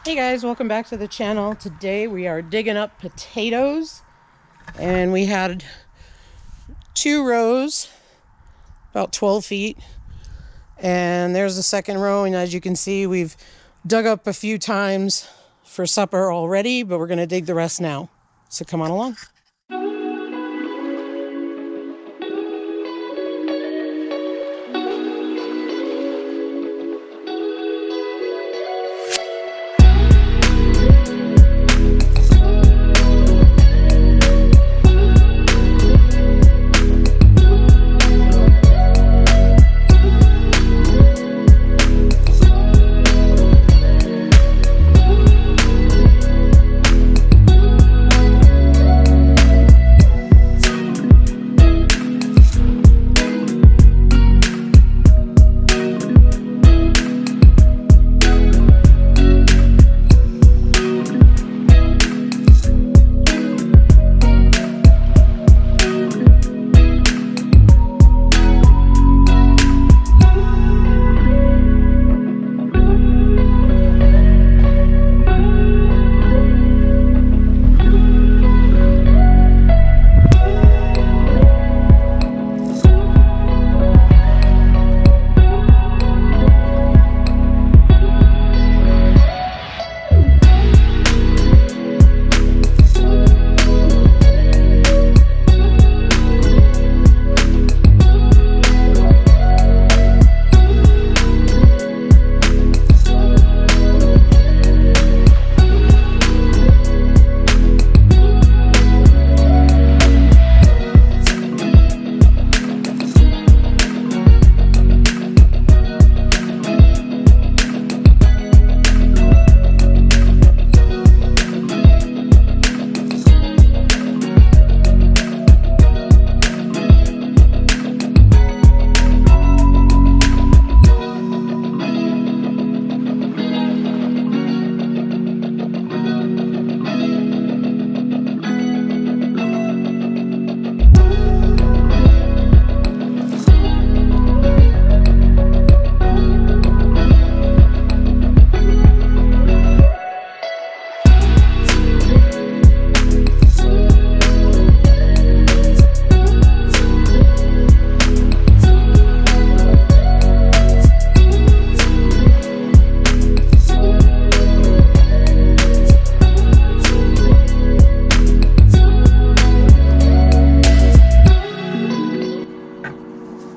Hey guys, welcome back to the channel. Today we are digging up potatoes, and we had 2 rows, about 12 feet, and there's the second row, and as you can see, we've dug up a few times for supper already, but we're going to dig the rest now. So come on along.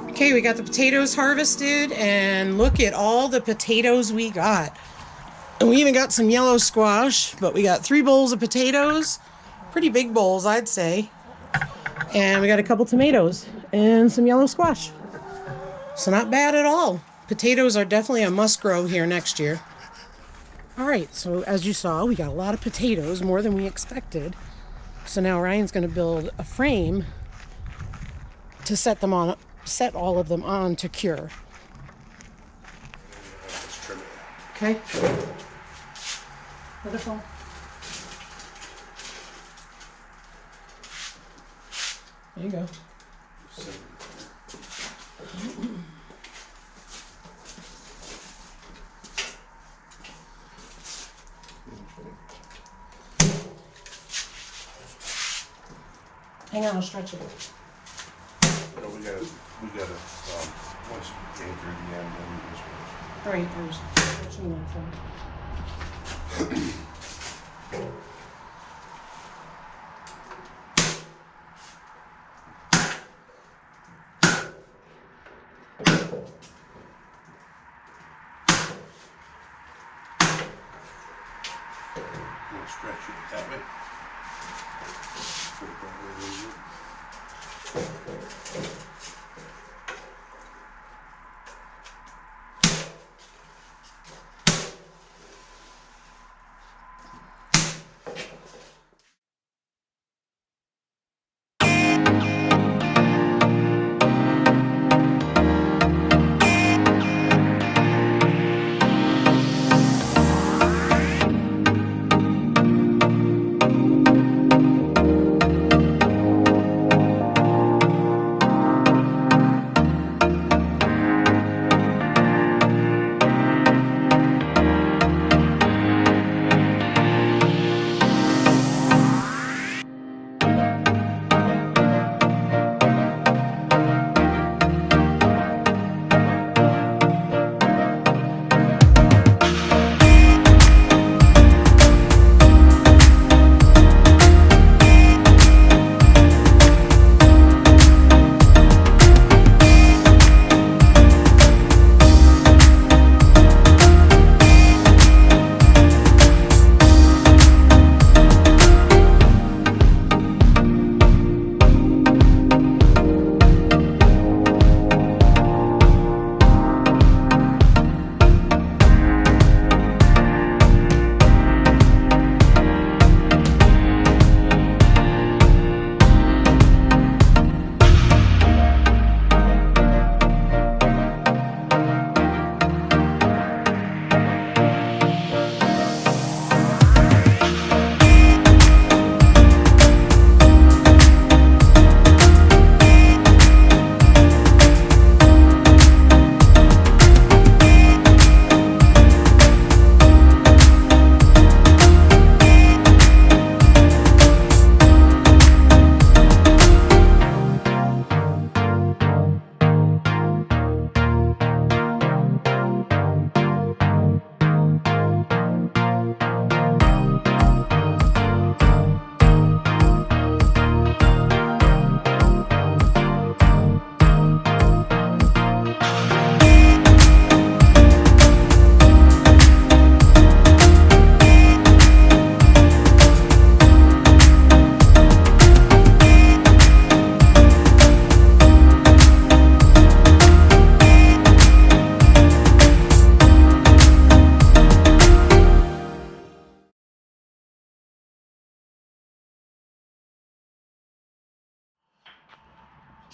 Okay, we got the potatoes harvested, and look at all the potatoes we got. And we even got some yellow squash, but we got 3 bowls of potatoes. Pretty big bowls, I'd say. And we got a couple tomatoes and some yellow squash. So not bad at all. Potatoes are definitely a must grow here next year. All right, so as you saw, we got a lot of potatoes, more than we expected. So now Ryan's going to build a frame to set all of them on to cure. Okay. Let it fall. There you go. Hang on, I'll stretch it. No, we gotta, once you get through the end, then we can switch. All right, there's stretching that for. We'll stretch it that way. Put it that way, easier.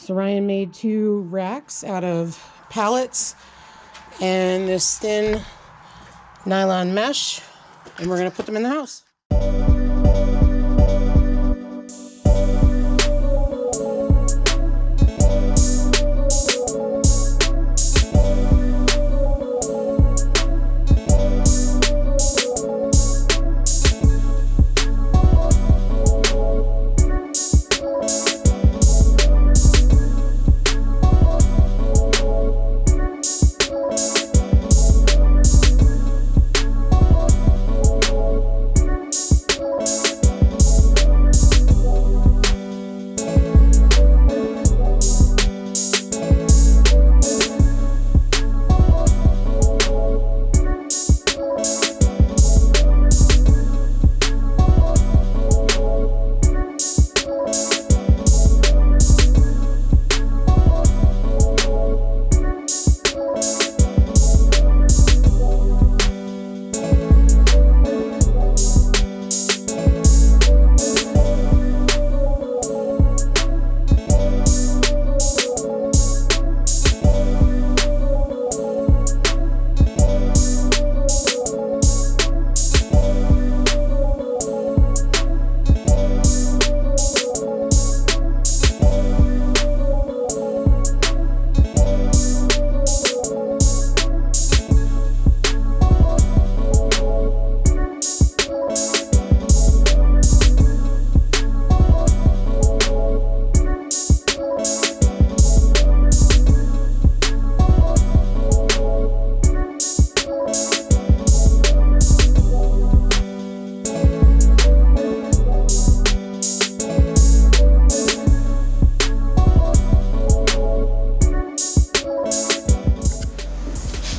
So Ryan made 2 racks out of pallets and this thin nylon mesh, and we're going to put them in the house.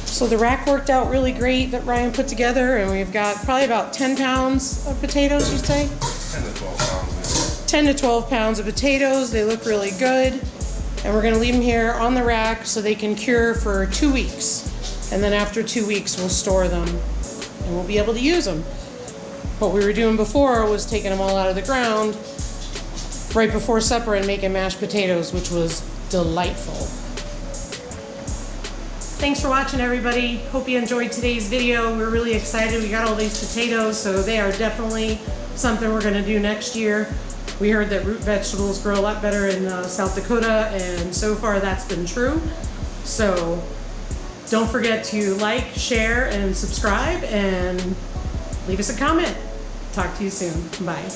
So the rack worked out really great that Ryan put together, and we've got probably about 10 pounds of potatoes, you'd say? 10 to 12 pounds. 10 to 12 pounds of potatoes. They look really good. And we're gonna leave them here on the rack so they can cure for 2 weeks. And then after 2 weeks, we'll store them and we'll be able to use them. What we were doing before was taking them all out of the ground right before supper and making mashed potatoes, which was delightful. Thanks for watching, everybody. Hope you enjoyed today's video. We're really excited. We got all these potatoes, so they are definitely something we're gonna do next year. We heard that root vegetables grow a lot better in South Dakota, and so far that's been true. So don't forget to like, share, and subscribe, and leave us a comment. Talk to you soon. Bye.